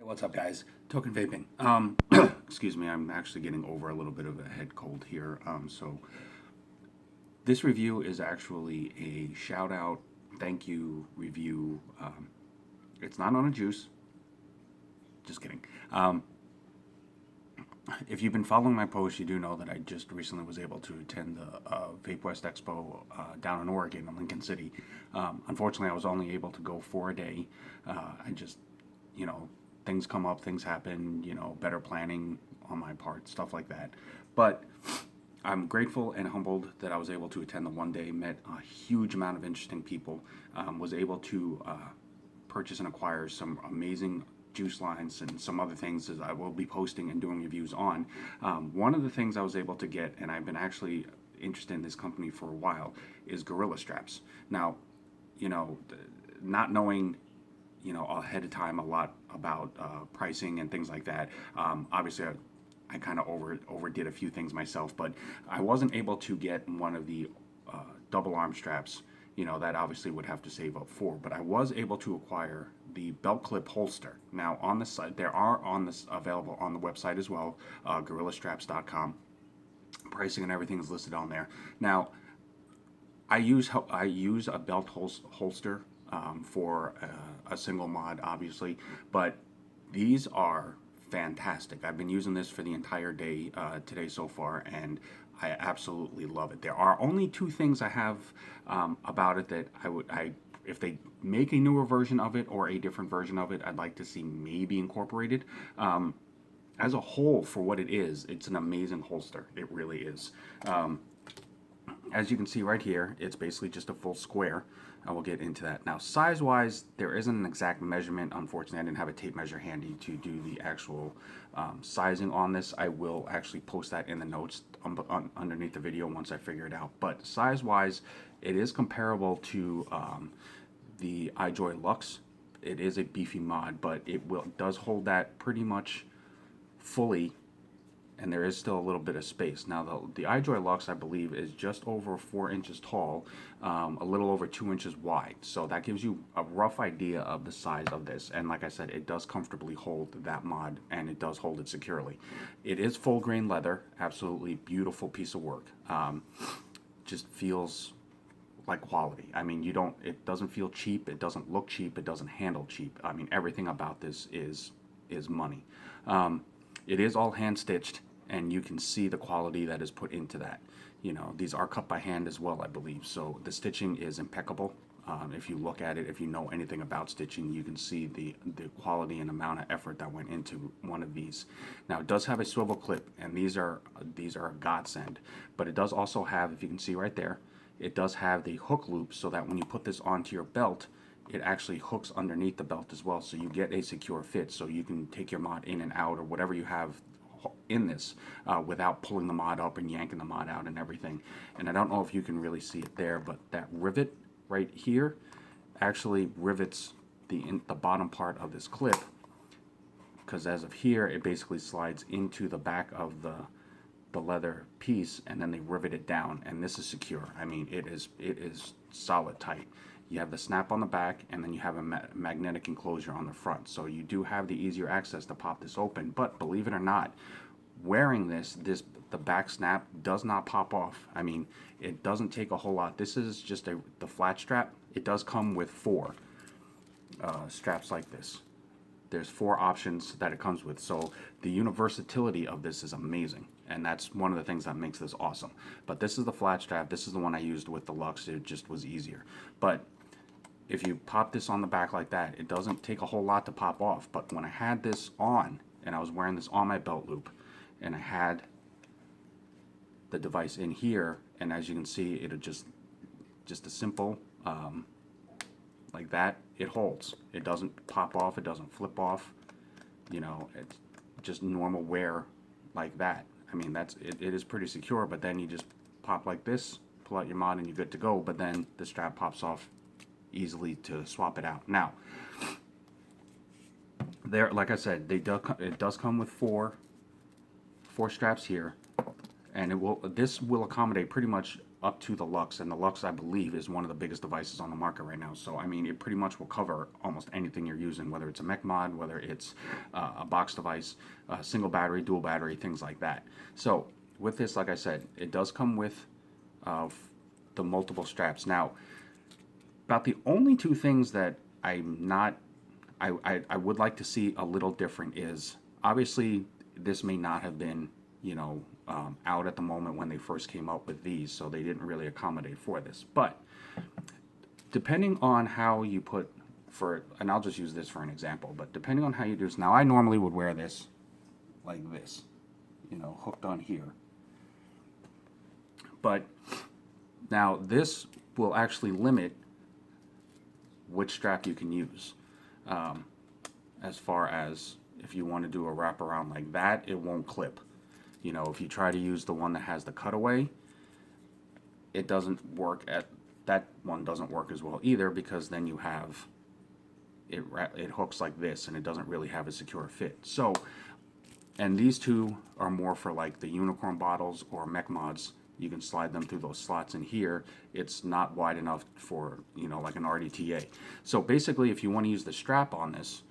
What's up, guys? Token vaping. Excuse me, I'm actually getting over a little bit of a head cold here. So this review is actually a shout out, thank you review. It's not on a juice. Just kidding. If you've been following my posts, you do know that I just recently was able to attend the Vape West Expo down in Oregon, in Lincoln City. Unfortunately, I was only able to go for a day. I just, things come up, things happen, better planning on my part, stuff like that. But I'm grateful and humbled that I was able to attend the one day, met a huge amount of interesting people, was able to purchase and acquire some amazing juice lines and some other things that I will be posting and doing reviews on. One of the things I was able to get, and I've been actually interested in this company for a while, is Guerilla straps. Now, not knowing ahead of time a lot about pricing and things like that. Obviously, I kind of overdid a few things myself, but I wasn't able to get one of the double arm straps. That obviously would have to save up for, but I was able to acquire the belt clip holster. Now on the site, there are available on the website as well, guerillastraps.com. Pricing and everything is listed on there. Now, I use a belt holster for a single mod, obviously, but these are fantastic. I've been using this for the entire day today so far, and I absolutely love it. There are only two things I have about it that if they make a newer version of it or a different version of it, I'd like to see maybe incorporated. As a whole, for what it is, it's an amazing holster. It really is. As you can see right here, it's basically just a full square. I will get into that. Now, size-wise, there isn't an exact measurement. Unfortunately, I didn't have a tape measure handy to do the actual sizing on this. I will actually post that in the notes underneath the video once I figure it out. But size-wise, it is comparable to the iJoy Luxe. It is a beefy mod, but it does hold that pretty much fully, and there is still a little bit of space. Now the iJoy Luxe, I believe, is just over 4 inches tall, a little over 2 inches wide. So that gives you a rough idea of the size of this. And like I said, it does comfortably hold that mod, and it does hold it securely. It is full grain leather, absolutely beautiful piece of work. Just feels like quality. I mean, it doesn't feel cheap, it doesn't look cheap, it doesn't handle cheap. I mean, everything about this is money. It is all hand stitched, and you can see the quality that is put into that. These are cut by hand as well, I believe, so the stitching is impeccable. If you look at it, if you know anything about stitching, you can see the quality and amount of effort that went into one of these. Now, it does have a swivel clip, and these are a godsend, but it does also have, if you can see right there, it does have the hook loop, so that when you put this onto your belt, it actually hooks underneath the belt as well, so you get a secure fit, so you can take your mod in and out or whatever you have in this without pulling the mod up and yanking the mod out and everything. And I don't know if you can really see it there, but that rivet right here actually rivets the bottom part of this clip, because as of here, it basically slides into the back of the leather piece, and then they rivet it down, and this is secure. I mean, it is solid tight. You have the snap on the back, and then you have a magnetic enclosure on the front, so you do have the easier access to pop this open. But believe it or not, wearing the back snap does not pop off. I mean, it doesn't take a whole lot. This is just the flat strap. It does come with 4 straps like this. There's 4 options that it comes with, so the versatility of this is amazing, and that's one of the things that makes this awesome. But this is the flat strap. This is the one I used with the Luxe. It just was easier. But if you pop this on the back like that, it doesn't take a whole lot to pop off. But when I had this on, and I was wearing this on my belt loop, and I had the device in here, and as you can see, it'll just a simple like that, it holds. It doesn't pop off, it doesn't flip off. It's just normal wear like that. I mean, it is pretty secure, but then you just pop like this, pull out your mod, and you're good to go. But then the strap pops off easily to swap it out. Now, there, like I said, it does come with four straps here, and this will accommodate pretty much up to the Lux, and the Lux, I believe, is one of the biggest devices on the market right now. So, I mean, it pretty much will cover almost anything you're using, whether it's a mech mod, whether it's a box device, single battery, dual battery, things like that. So, with this, like I said, it does come with the multiple straps. Now, about the only two things that I would like to see a little different is, obviously, this may not have been, out at the moment when they first came up with these, so they didn't really accommodate for this. But depending on how you put, and I'll just use this for an example, but depending on how you do this, now I normally would wear this like this, hooked on here. But now this will actually limit which strap you can use. As far as if you want to do a wraparound like that, it won't clip. If you try to use the one that has the cutaway, it doesn't work. That one doesn't work as well either, because then you have it hooks like this and it doesn't really have a secure fit. So, and these two are more for like the unicorn bottles or mech mods. You can slide them through those slots in here. It's not wide enough for, like an RDTA. So basically, if you want to use the strap on this,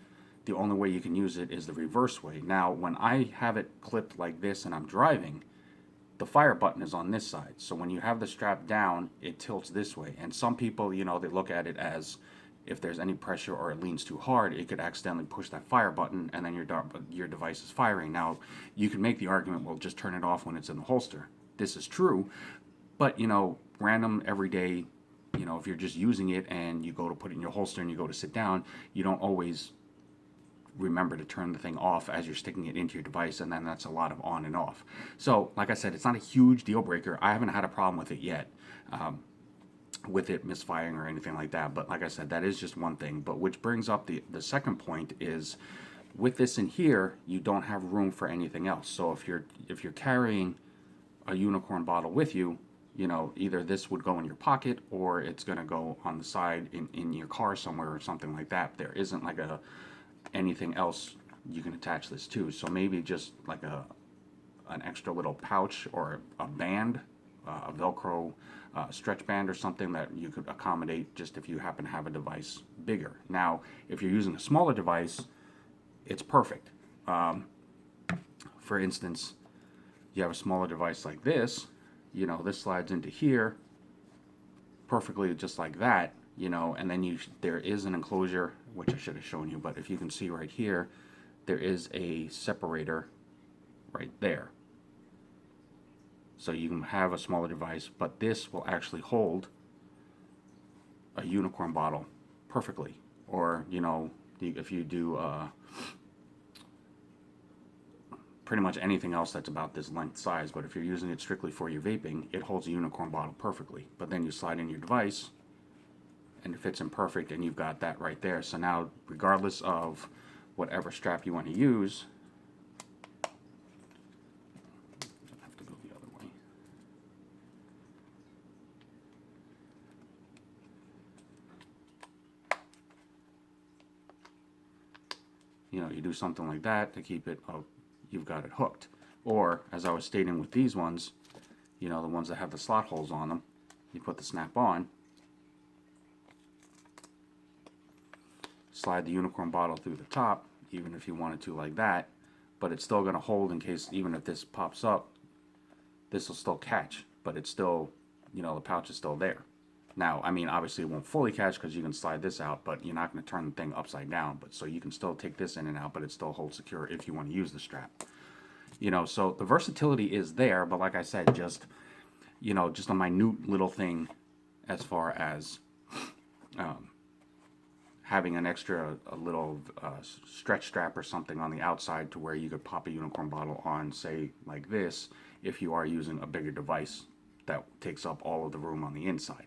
the only way you can use it is the reverse way. Now, when I have it clipped like this and I'm driving, the fire button is on this side. So when you have the strap down, it tilts this way. And some people, they look at it as if there's any pressure or it leans too hard, it could accidentally push that fire button and then your device is firing. Now, you can make the argument, well, just turn it off when it's in the holster. This is true, but random everyday, if you're just using it and you go to put it in your holster and you go to sit down, you don't always remember to turn the thing off as you're sticking it into your device, and then that's a lot of on and off. So like I said, it's not a huge deal breaker. I haven't had a problem with it yet, with it misfiring or anything like that. But like I said, that is just one thing. But which brings up the second point is, with this in here, you don't have room for anything else. So if you're carrying a unicorn bottle with you, either this would go in your pocket or it's going to go on the side in your car somewhere or something like that. There isn't like anything else you can attach this to. So maybe just like an extra little pouch or a band, a Velcro stretch band or something that you could accommodate just if you happen to have a device bigger. Now, if you're using a smaller device, it's perfect. For instance, you have a smaller device like this, this slides into here perfectly just like that, and then there is an enclosure, which I should have shown you, but if you can see right here, there is a separator right there. So you can have a smaller device, but this will actually hold a unicorn bottle perfectly. Or, if you do pretty much anything else that's about this length size, but if you're using it strictly for your vaping, it holds a unicorn bottle perfectly. But then you slide in your device and it fits in perfect, and you've got that right there. So now, regardless of whatever strap you want to use, I have to go the other way. You do something like that to keep it, you've got it hooked. Or, as I was stating with these ones, the ones that have the slot holes on them, you put the snap on, slide the unicorn bottle through the top, even if you wanted to like that, but it's still going to hold in case, even if this pops up, this will still catch, but it's still, the pouch is still there. Now, I mean, obviously it won't fully catch because you can slide this out, but you're not going to turn the thing upside down. But so you can still take this in and out, but it still holds secure if you want to use the strap. So the versatility is there, but like I said, just a minute little thing as far as having an extra, a little stretch strap or something on the outside to where you could pop a unicorn bottle on, say like this, if you are using a bigger device that takes up all of the room on the inside.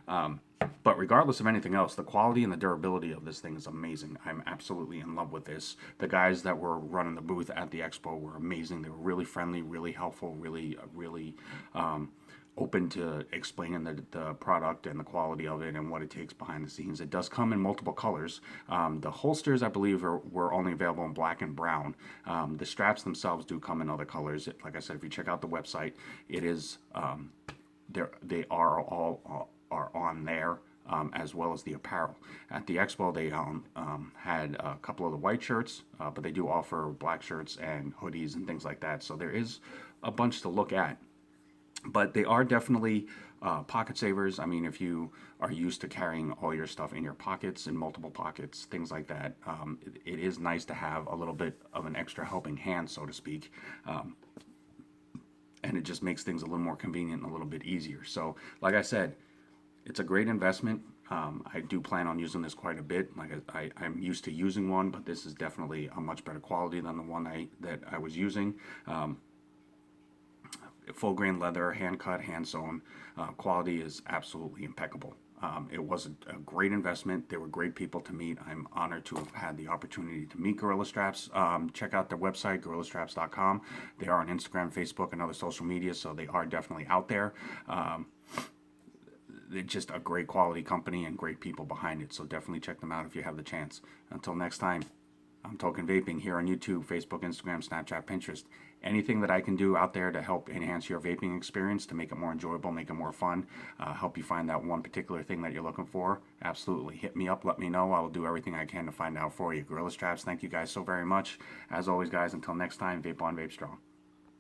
But regardless of anything else, the quality and the durability of this thing is amazing. I'm absolutely in love with this. The guys that were running the booth at the Expo were amazing. They were really friendly, really helpful, really open to explaining the product and the quality of it and what it takes behind the scenes. It does come in multiple colors. The holsters, I believe, were only available in black and brown. The straps themselves do come in other colors. Like I said, if you check out the website, it is they are all are on there. As well as the apparel. At the expo, they had a couple of the white shirts, but they do offer black shirts and hoodies and things like that. So there is a bunch to look at, but they are definitely pocket savers. I mean, if you are used to carrying all your stuff in your pockets, in multiple pockets, things like that, it is nice to have a little bit of an extra helping hand, so to speak. And it just makes things a little more convenient and a little bit easier. So, like I said, it's a great investment. I do plan on using this quite a bit. Like I'm used to using one, but this is definitely a much better quality than the one that I was using. Full grain leather, hand cut, hand sewn. Quality is absolutely impeccable. It was a great investment. They were great people to meet. I'm honored to have had the opportunity to meet Guerilla Straps. Check out their website, guerillastraps.com. They are on Instagram, Facebook, and other social media, so they are definitely out there. They're just a great quality company and great people behind it, so definitely check them out if you have the chance. Until next time, I'm Token Vaping here on YouTube, Facebook, Instagram, Snapchat, Pinterest. Anything that I can do out there to help enhance your vaping experience, to make it more enjoyable, make it more fun, help you find that one particular thing that you're looking for, absolutely. Hit me up, let me know. I will do everything I can to find out for you. Guerilla Straps, thank you guys so very much. As always, guys, until next time, vape on, vape strong.